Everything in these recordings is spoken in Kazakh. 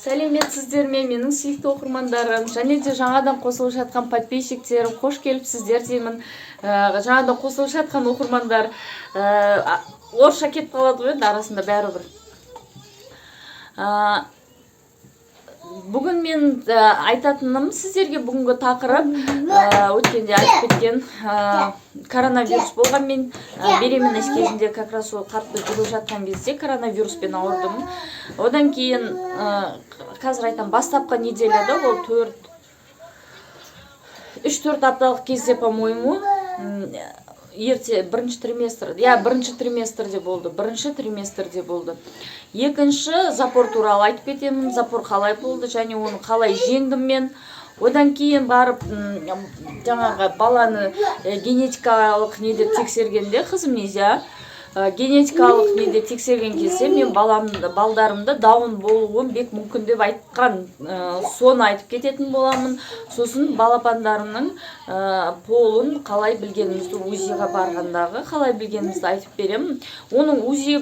Сәлеметсіздер ме, менің сүйікті оқырмандарым, және де жаңадан қосылып жатқан подписчиктерім, қош келіпсіздер деймін. Жаңадан қосылып жатқан оқырмандар орысша кетіп қалады ғой, арасында бәрібір. Бүгін мен айтатыным сіздерге бүгінгі тақырып өткенде айтып кеткен коронавирус болған. Мен беременность кезінде как раз ол қатты жүріп жатқан кезде коронавируспен ауырдым. Одан кейін қазір айтам, бастапқы неделяда ол 3-4 апталық кезде, по-моему, бірінші триместрде болды. Екінші запор туралы айтып кетемін. Запор қалай болды және оны қалай жеңдім мен. Одан кейін барып жаңағы баланы генетикалық неде тексергенде, қызым незия генетикалық неде тексерген кезде мен балдарымды даун болуы бек мүмкін деп айтқан, соны айтып кететін боламын. Сосын балапандарымның полын қалай білгенімізді, УЗИға барғандағы қалай білгенімізді айтып беремін. Оның УЗИ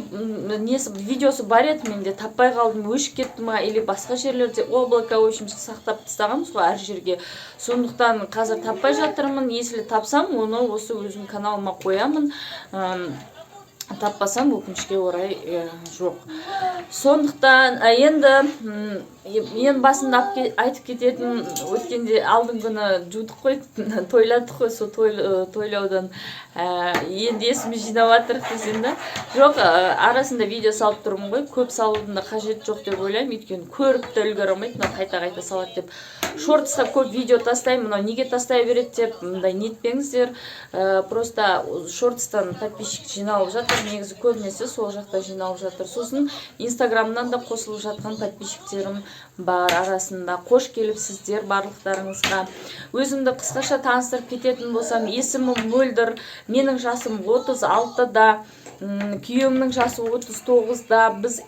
видеосы бар еді, менде таппай қалдым, өшіп кетті ма, или басқа жерлерде облако сақтап тастағанбыз ғой әр жерге. Сондықтан қазір таппай жатырмын. Если тапсам, оны осы өзім каналыма қоямын. Таппасам, өкінішке орай жоқ. Сондықтан енді мен басында айтып кететін, өткенде алдың күні жудық қой, тойладық қой, сол тойлаудан енді есімі жинап жатырық десем да. Жоқ, арасында видео салып тұрмын ғой, көп салудың да қажет жоқ деп ойлаймын, өйткені көріп те үлгере алмайды, қайта-қайта салады деп. Шортсқа көп видео тастаймын, мынау неге тастай береді деп мындай нетпеңіздер. Просто шортстан подписчик жиналып жатыр, негізі көбінесе сол жақта жиналып жатыр. Сосын инстаграмнан да қосылып жатқан подписчиктерім бар арасында. Қош келіпсіздер барлықтарыңызға. Өзімді қысқаша таныстырып кететін болсам, есімім Мөлдір, менің жасым 36-да, күйеуімнің жасы 39-да. Біз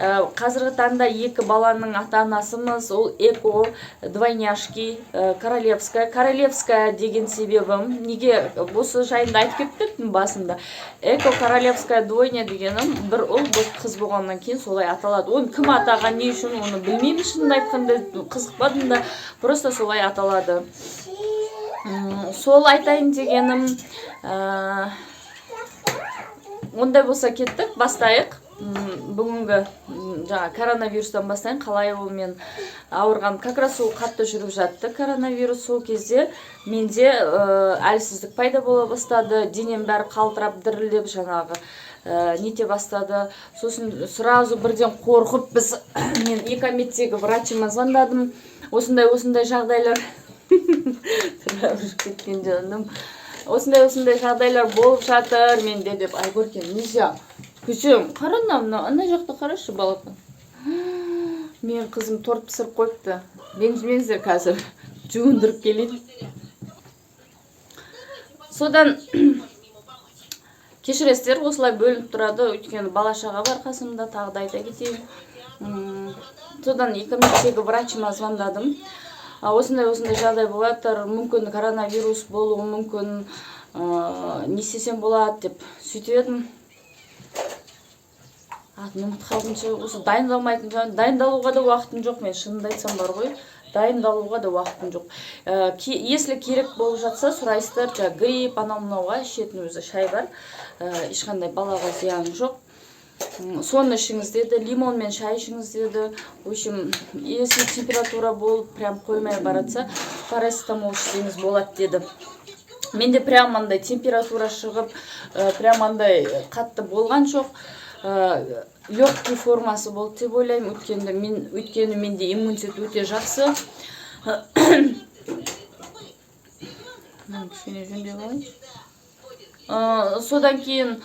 қазіргі таңда 2 баланың ата-анасымыз. Ол эко, двойняшки, королевская деген себебім. Неге осы жайында айтып кеттім басында. Эко, королевская двойня дегенім бір ұл, бір қыз болғаннан кейін солай аталады. Оны кім атаған, не үшін, оны білмеймін, шынымды айтқанда қызықпадым да, просто солай аталады. Сол айтайын дегенім, ондай болса кеттік, бастайық. Бүгінгі коронавирустан бастайын, қалай ол мен ауырған. Как раз ол қатты жүріп жатты коронавирус. Сол кезде менде әлсіздік пайда бола бастады, денем бәрі қалтырап, дірілдеп жаңағы нете бастады. Сосын сразу бірден қорқып мен Екаметтегі врачыма звондадым. Осындай жағдайлар кеткен жаным. Осындай жағдайлар болып жатыр менде деп. Ай, көркен, нельзя. Күшім, қарана, ана жақта қарашы балапан. Мен қызым торт пісіріп қойыпты. Бенжімеңіздер қазір. Жуындырып келейін. Содан кешіресіздер, осылай бөлініп тұрады. Өйткені бала-шаға бар қасымда, тағы да айта кетейін. Содан Екаметтегі врачыма звондадым. Осындай жағдай болады, мүмкін коронавирус болуы мүмкін, не істесем болады деп сөйтіп едім. Ұмытып қалдымшы, осы дайындалмайтын жан, дайындалуға да уақытым жоқ, мен шынымды айтсам бар ғой, дайындалуға да уақытым жоқ. Если керек болып жатса, сұрайсыздар, грипп, анау-мынауға ішетін өзі шай бар, ешқандай балаға зияны жоқ. Соны ішіңіз деді, лимон мен шай ішіңіз деді. В общем, если температура болып, прям қоймай баратса, парацетамол ішсеңіз болады деді. Менде прям андай температура шығып, прям андай қатты болған жоқ. Легкий формасы болды деп ойлаймын, өйткені менде иммунитет өте жақсы. Содан кейін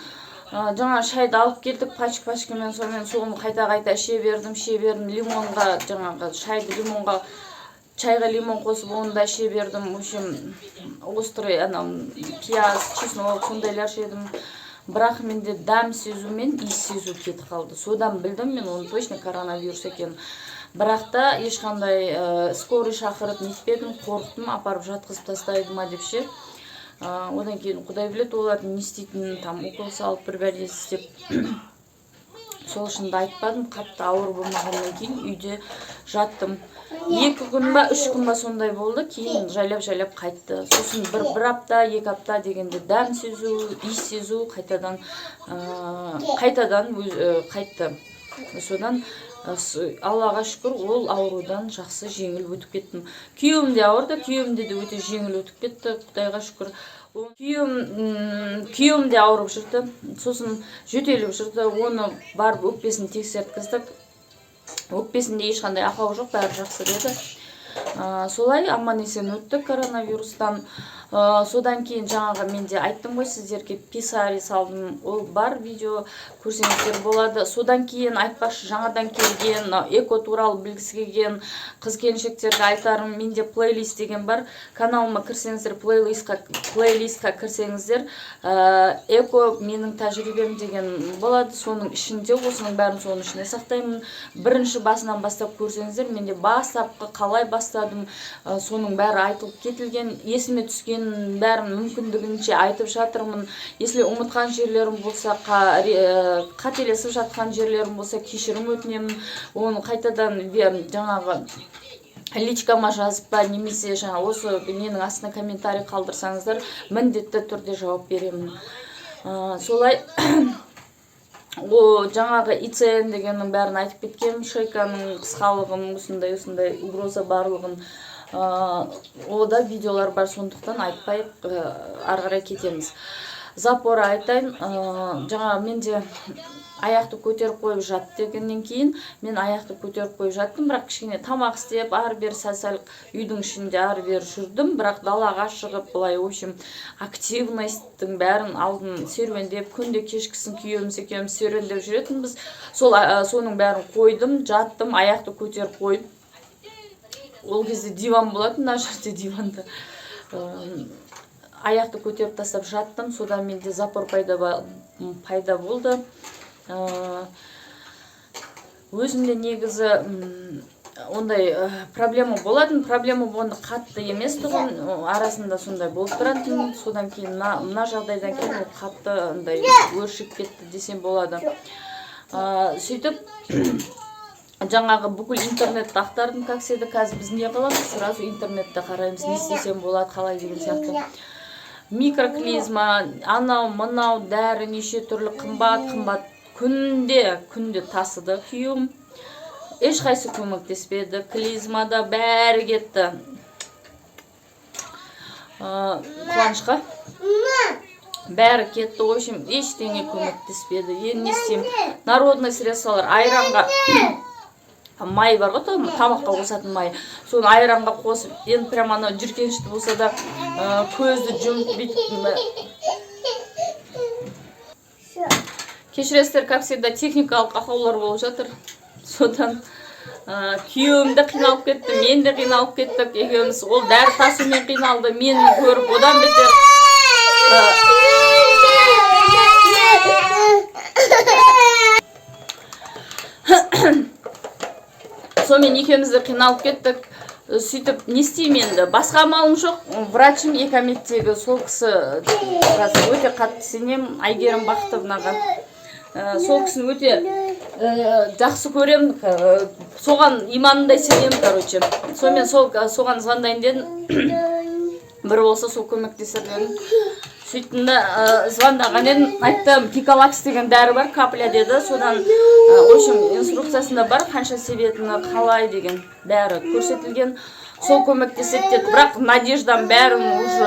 жаңа шайды алып келдік пачкамен, соны қайта-қайта іше бердім, лимонға, жаңағы шайды лимонға, чайға лимон қосып, оны да іше бердім. В общем, острый, пияз, чеснок, сондайлар жедім. Бірақ менде дәм сезу мен иіс сезу кетіп қалды. Содан білдім мен оны точно коронавирус екен. Бірақ та ешқандай скорый шақырып нетпедім, қорықтым, апарып жатқызып тастайды ма деп ше. Одан кейін құдай біледі, олардың не істейтінін, там укол салып бір бәле істеп сол үшін де айтпадым. Қатты ауыр болмағаннан кейін үйде жаттым. 2 күн ба 3 күн ба сондай болды. Кейін жайлап қайтты. Сосын бір апта 2 апта дегенде дәм сезу, иіс сезу қайтадан қайтты. Содан Аллаға шүкір ол аурудан жақсы жеңіл өтіп кеттім. Күйеуім де ауырды, күйеуімде де өте жеңіл өтіп кетті, Құдайға шүкір. Күйеуім де ауырып жүрді, сосын жөтеліп жүрді. Оны барып өкпесін тексерткіздік. Өкпесінде ешқандай ақау жоқ, бәрі жақсы деді. Солай аман есен өтті коронавирустан. Содан кейін жаңағы менде айттым ғой сіздерге, писари салдым, ол бар, видео көрсеңіздер болады. Содан кейін айтпақшы, жаңадан келген, эко туралы білгісі келген қыз-келіншектерге айтарым, менде плейлист деген бар. Каналыма кірсеңіздер, плейлистқа кірсеңіздер, эко менің тәжірибем деген болады. Соның ішінде, осының бәрін соның ішіне сақтаймын. Бірінші басынан бастап көрсеңіздер, менде бастапқы қалай бастадым, соның бәрі айтылып кетілген, есіме түскен бәрін мүмкіндігінше айтып жатырмын. Если ұмытқан жерлерім болса, қателесіп жатқан жерлерім болса, кешірім өтінемін. Оны қайтадан жаңағы личкама жазып па, немесе осы менің астына комментарий қалдырсаңыздар, міндетті түрде жауап беремін. Солай жаңағы ИЦН дегеннің бәрін айтып кеткенмін, шейканың қысқалығын, осындай угроза барлығын. Ода видеолар бар, сондықтан айтпай арғарай кетеміз. Запора айтайын, жаңа менде аяқты көтеріп қойып жат дегеннен кейін мен аяқты көтеріп қойып жаттым, бірақ кішкене тамақ істеп, ары-бері сәл үйдің ішінде ары-бері жүрдім, бірақ далаға шығып, былай, в общем, активностьтың бәрін алдын серуендеп, күнде кешкісін күйеуіміз екеуміз серуендеп жүретінбіз. Соның бәрін қойдым, жаттым, аяқты көтеріп қойып. Ол кезде диван болатын, мына жерде диванда. Аяқты көтеріп тастап жаттым, содан менде запор пайда болды. Өзімде негізі ондай проблема болатын, проблема болғанда қатты емес тұғын, арасында сондай болып тұратын. Содан кейін, мына жағдайдан кейін ол қатты өршіп кетті десем болады. Сөйтіп жаңағы бүкіл интернетті ақтардым, как седі, қазір біз не қыламыз, сразу интернетті қараймыз, не істесем болады, қалай деген сияқты. Микроклизма, анау, мынау, дәрі, неше түрлі қымбат, күнде тасыды күйеуім. Ешқайсы көмектеспеді, клизмада бәрі кетті. Қуанышқа бәрі кетті, в общем, ештеңе көмектеспеді. Енді не істеймін, народный средстволар, айранға май бар ғой, тамаққа қосатын май. Соны айранға қосып, енді прям ана жүркеншті болса да көзді жұмып кешіресіздер, как всегда, техникалық ақаулар болып жатыр. Содан күйеуім де қиналып кетті, мен де қиналып кеттік. Екеуміз ол дәрі тасумен қиналды, мен көріп одан бетер. Сонымен екеуміз де қиналып кеттік. Сөйтіп, не істеймін енді? Басқа амалым жоқ. Врачым Екаметтегі, сол кісі өте қатты сенем, Айгерім Бақтыбынаға. Сол кісіні өте жақсы көрем, соған иманындай сенем, короче. Сонымен соған звондайын дедім. Бір болса сол көмектесер дедім. Сөйтінде звондаған едім, айттым, пикалакс деген дәрі бар, капля деді. Содан, инструкциясында бар, қанша себетіні қалай деген бәрі көрсетілген. Сол көмектеседі деді, бірақ надеждам бәрін уже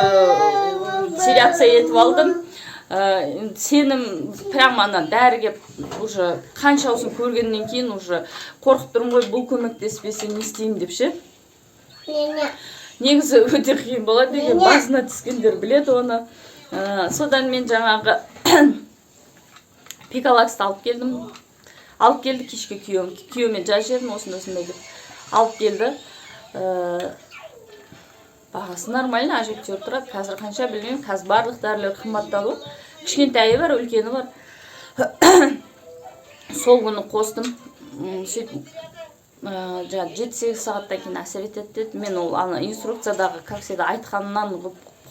теряться етіп алдым. Сенім прямо ана дәріге уже қаншаусын көргеннен кейін уже қорқып тұрмын ғой, бұл көмектеспесе не істеймін деп ше. Негізі өте қиын болады деген, басына түскендер біледі оны. Содан мен жаңағы пикалаксты алып келді кешке күйеуіме жазып жібердім, осындай деп алып келді. Бағасы нормально, әжептеуір тұрады, қазір қанша білмеймін, қазір барлық дәрілер қымбатталу. Кішкентайы бар, үлкені бар. Сол күні қостым, сөйтіп 7-8 сағаттан кейін әсер етеді деді. Мен ол инструкциядағы как всегда айтқанынан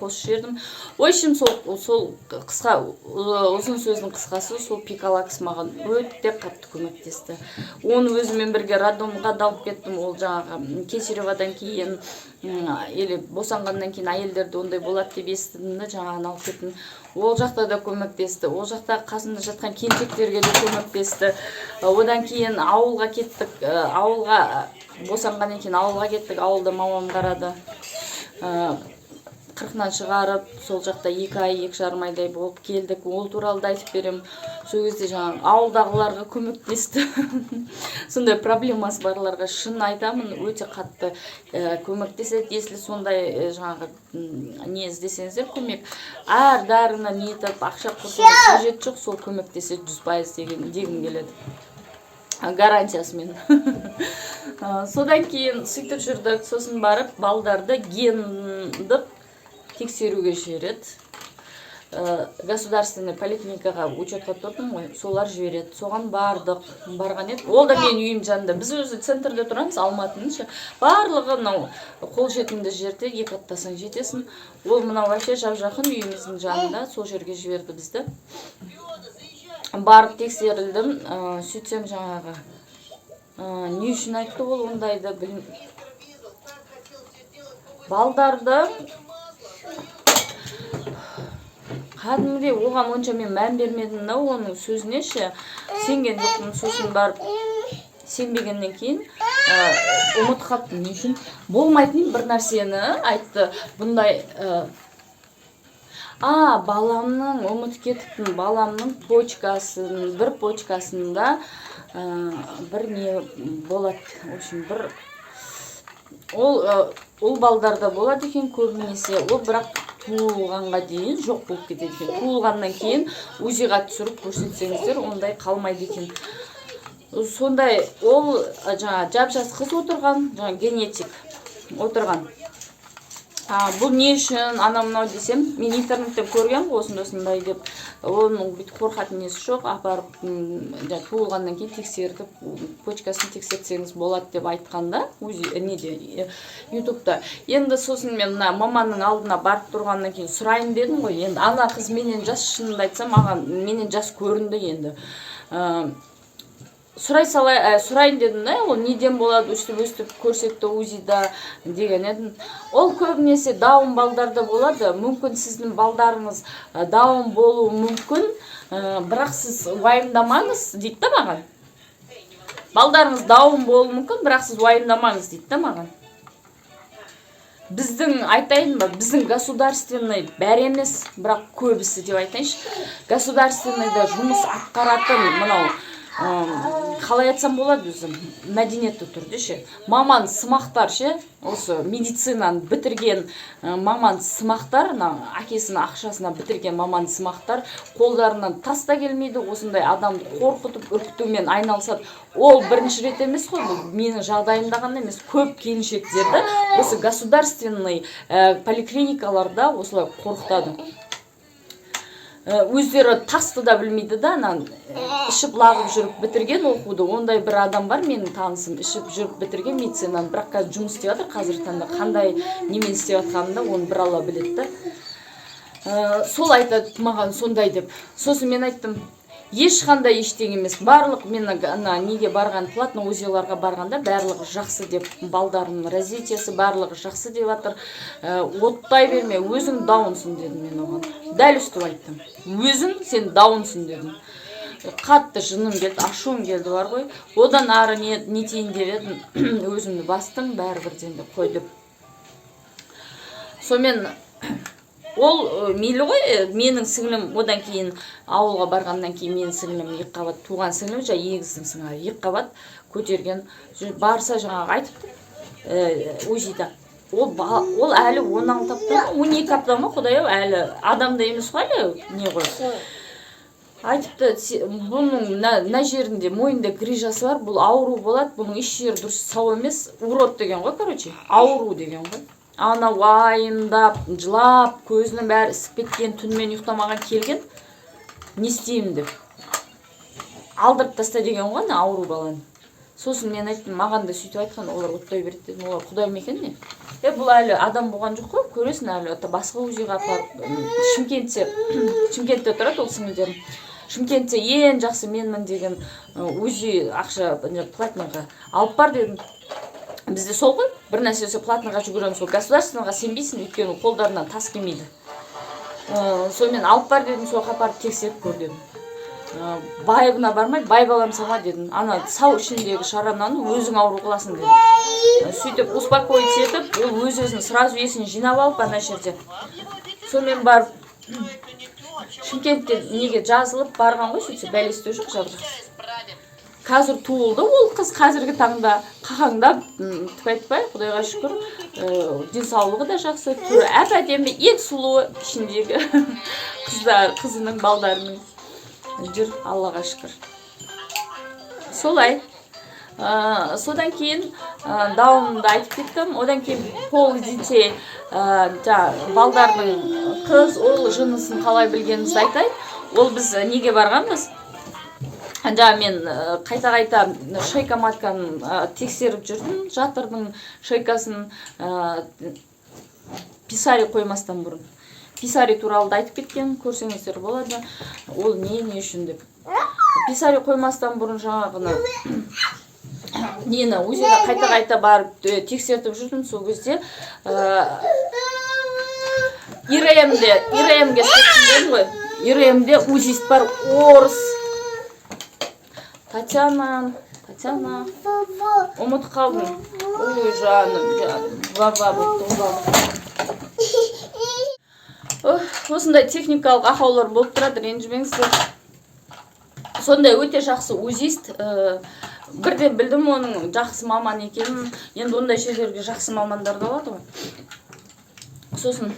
қосып жібердім. В общем, сол қысқа ұзын сөздің қысқасы, сол пикалакс маған өте қатты көмектесті. Оны өзімен бірге роддомға да алып кеттім. Ол жаңағы кесаревадан кейін или босанғаннан кейін әйелдерде ондай болады деп естідім де, жаңағыны алып кеттім. Ол жақта да көмектесті. Ол жақта қасында жатқан келіншектерге де көмектесті. Одан кейін ауылға кеттік. Ауылға босанғаннан кейін ауылға кеттік. Ауылда мамам қарады. 40-нан шығарып, сол жақта 2 ай, 2 жарым айдай болып келдік. Ол туралы да айтып берем. Сол кезде жаңағы ауылдағыларға көмектесті. Сондай проблемасы барларға шын айтамын, өте қатты көмектеседі. Если сондай жаңағы не іздесеңіздер көмек, әр дарына нетіп, ақша құртуға қажет жоқ, сол көмектеседі 100% дегім келеді. Гарантиясымен. Содан кейін сөйтіп жүрдік, сосын барып балдарды гендік тексеруге жібереді. Государственный поликлиникаға учетқа тұрдым ғой, солар жібереді. Соған бардық, барған еді. Ол да менің үйім жанында. Біз өзі центрде тұрамыз, Алматының ше. Барлығы мынау қол жетімді жерде, 2 аттасаң жетесің. Ол мынау вообще жап-жақын үйіміздің жанында, сол жерге жіберді бізді. Барып тексерілдім, сөйтсем жаңағы не үшін айтты ол ондайды білмеймін. Балдарды кәдімгідей оған онша мен мән бермедім да, оның сөзіне ше, сенген жоқпын. Сосын барып сенбегеннен кейін ұмыт қалыптым. Не үшін болмайтын бір нәрсені айтты. Бұндай баламның ұмыт кетіппін. Баламның почкасын, бір почкасында бір не болады. В общем, бір ол балдарда болады екен көбінесе. Ол бірақ туылғанға дейін жоқ болып кетеді екен. Туылғаннан кейін УЗИға түсіріп көрсетсеңіздер, ондай қалмайды екен. Сондай ол жаңа жап-жас қыз отырған, жаңа генетик отырған. Бұл не үшін анау-мынау десем, мен интернеттен көрген осындай деп, оның бүйтіп қорқатын несі жоқ, апарып туылғаннан кейін тексердіп, почкасын тексертсеңіз болады деп айтқанда, неде, ютубта. Енді сосын мен маманың алдына барып тұрғаннан кейін сұрайын дедім ғой. Енді ана қыз менен жас, шынымды айтсам, маған менен жас көрінді енді. Сұрайын дедім да, ол неден болады, өстіп көрсетті УЗИда деген едім. Ол көбінесе даун балдарда болады. Мүмкін сіздің балдарыңыз даун болуы мүмкін, бірақ сіз уайымдамаңыз дейді да маған. Балдарыңыз даун болуы мүмкін, бірақ сіз уайымдамаңыз дейді да маған. Біздің айтайын ба, біздің государственный бәрі емес, бірақ көбісі деп айтайыншы. Государственныйда жұмыс атқаратын мынау қалай айтсам болады өзім, мәдениетті түрде ше. Маман сымақтар ше, осы медицинаны бітірген маман сымақтар, әкесінің ақшасына бітірген маман сымақтар қолдарынан таста келмейді, осындай адамды қорқытып, үркітумен айналысады. Ол бірінші рет емес қой, бұл менің жағдайымда ғана емес, көп келіншектерді осы государственный поликлиникаларда осылай қорқытады. Өздері тасты да білмейді да, ішіп лағып жүріп бітірген оқуды. Ондай бір адам бар, менің танысым, ішіп жүріп бітірген медицинаны, бірақ қазір жұмыс істеп жатыр, қазіргі таңда қандай немен істеп жатқанын да оны бір Алла біледі да. Сол айтады маған сондай деп. Сосын мен айттым, ешқандай ештеңе емес. Барлық мен неге барған, платно УЗИларға барғанда барлығы жақсы деп, балдарының развитиясы барлығы жақсы деп жатыр. Оттай берме, өзің даунсың дедім мен оған. Дәл үстіп айттым. Өзің сен даунсың дедім. Қатты жыным келді, ашуым келді бар ғой. Одан ары нетейін деп едім, өзімді бастым, бәрібірден деп қой деп. Сонымен ол мейлі ғой, менің сіңлім одан кейін ауылға барғаннан кейін менің сіңлім 2 қабат, туған сіңлім жа егіздің сыңары 2 қабат көтерген. Барса жаңағы айтыпты УЗИда. Ол әлі 16 апта, 12 апта ма, құдай-ау, әлі адамда емес қой, әлі не ғой. Айтыпты, бұның на жерінде мойында грижасы бар, бұл ауру болады, бұның еш жері дұрыс сау емес, урод деген ғой, короче, ауру деген ғой. Ана уайымдап, жылап, көзінің бәрі ісіп кеткен, түнімен ұйықтамаған келген, не істеймін деп. Алдырып таста деген ғой, ауру баланы. Сосын мен айттым, маған да сөйтіп айтқан, олар оттай береді дедім. Олар құдай ма екен не? Бұл әлі адам болған жоқ қой, көресің әлі басқа УЗИ-ға апарып Шымкентте тұрады ол сіңілдерім. Шымкентте ең жақсы менмін деген УЗИ ақша платныйға алып бар дедім. Бізде сол ғой, бір нәрсесі платныйға жүгіреміз, сол государственныйға сенбейсің, өйткені қолдарынан тас келмейді. Сонымен алып бар дедім, соға апарып тексеріп көр дедім. Байыбына бармай, бай балам сама дедім. Ана сау ішіндегі шарананы өзің ауру қыласың дедім. Сөйтіп успокоить етіп, ол өз-өзін сразу есін жинап алып ана жерде. Сонымен барып Шымкентте неге жазылып барған ғой, сөйтсе бәлесте жоқ жабырға. Қазір туылды ол қыз, қазіргі таңда қақаңдап, айтпай, Құдайға шүкір, денсаулығы да жақсы, түрі әп-әдемі, ең сұлуы ішіндегі қызының балдарының жүр, Аллаға шүкір. Солай. Содан кейін дауымды айтып кеттім. Одан кейін пол детей, балдардың қыз, ол жынысын қалай білгенімізді айтайын. Ол біз неге барғанбыз? Мен қайта-қайта шейка-матканы тексеріп жүрдім, жатырдың шейкасын писари қоймастан бұрын. Писари туралы айтып кеткен, көрсеңіздер болады. Ол не үшін деп. Писари қоймастан бұрын жаңағыны нені УЗИ-ға қайта-қайта барып тексертіп жүрдім. Сол кезде ИРМ-ге сексенден ғой. ИРМ-де УЗИст бар, орыс. Татьяна, ұмыт қалдым. Ой, жаным, осындай техникалық ақаулар болып тұрады, ренжімеңіздер. Сондай өте жақсы УЗИст. Бірден білдім оның жақсы маман екенін. Енді ондай жерлерге жақсы мамандар да болады ғой. Сосын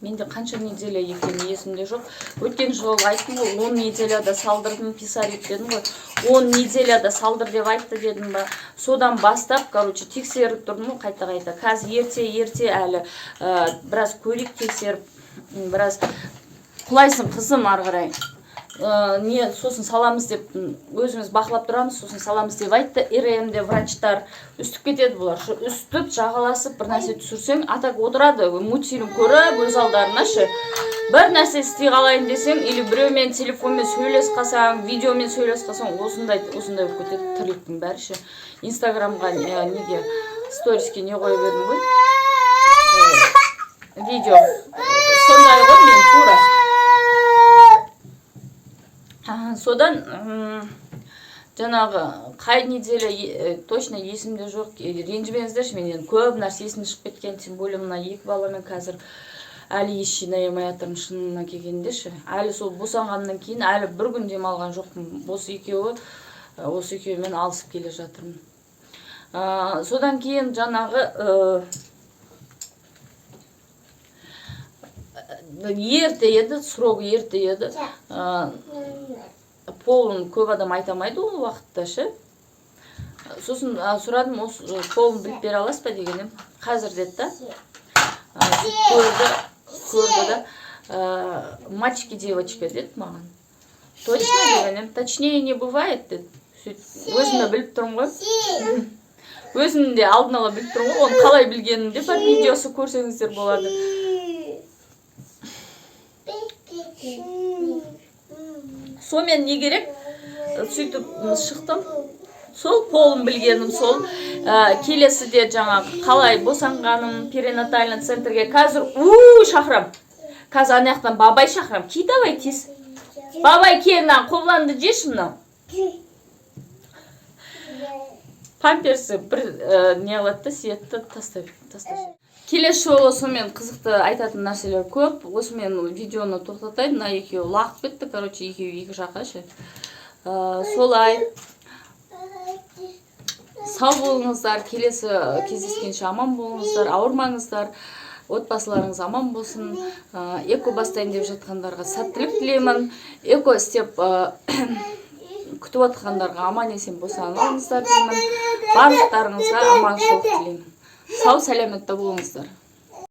менде қанша неделя екені есімде жоқ. Өткен жолы айттым ғой, 10 неделяда салдырдым, писарит дедім ғой. 10 неделяда салдыр деп айтты дедім ба. Содан бастап, тексеріп тұрдым ғой қайта-қайта. Қазір ерте әлі біраз көрек тексеріп, біраз құлайсың қызым ары қарай. Сосын саламыз деп, өзіміз бақылап тұрамыз, сосын саламыз деп айтты. ИРМ-де врачтар үстіп кетеді бұлар. Үстіп, жағаласып, бір нәрсе түсірсең, атак отырады. Мультфильм көріп, өз алдарына ше. Бір нәрсе істей қалайын десең, или біреумен телефонмен сөйлес қалсаң, видеомен сөйлес қалсаң, осындай болып кетеді тірліктің бәрі ше. Инстаграмға неге сториске не қойып едім ғой? Видео. Сондай ғой мен тура. Содан жаңағы қай неделя точно есімде жоқ, ренжімеңіздерші, менен көп нәрсе есімде шығып кеткен, тем более мына екі баламен қазір әлі еш жинай алмай жатырмын шынына келгендеші. Әлі сол босанғаннан кейін әлі бір күн демалған жоқпын. Осы екеуімен алысып келе жатырмын. Содан кейін жаңағы ерте еді, срогы ерте еді. Полын көп адам айтамайды ол уақытта ше. Сосын сұрадым, полын біліп бере аласыз ба дегенім. Қазір деді да. Көрді да. Мальчики, девочка деді маған. Точно дегенім. Точнее не бывает деді. Өзімді біліп тұрмын ғой. Өзімде алдын ала біліп тұрмын ғой. Оны қалай білгенім де бар видеосы көрсеңіздер болады. Сонымен не керек? Сөйтіп шықтым. Сол полын білгенім сол. Келесіде жаңа қалай босанғаным перинатальный центрге қазір шақырам. Қазір анаяқтан бабай шақырам. Ки давай тез. Бабай келінен қоланды жеші мынау. Памперсы бір не алады, сиетті тастап. Келесі жолы сонымен қызықты айтатын нәрселер көп. Осымен видеоны тоқтатайын. Мына екеуі лағып кетті. Екеуі екі жаққа ше. Солай. Сау болыңыздар. Келесі кездескенше аман болыңыздар. Ауырмаңыздар. Отбасыларыңыз аман болсын. Эко бастайын деп жатқандарға сәттілік тілеймін. Эко істеп күтіп отқандарға аман есен босаныңыздар деймін. Барлықтарыңызға аманшылық тілеймін. Сау сәлеметті болыңыздар.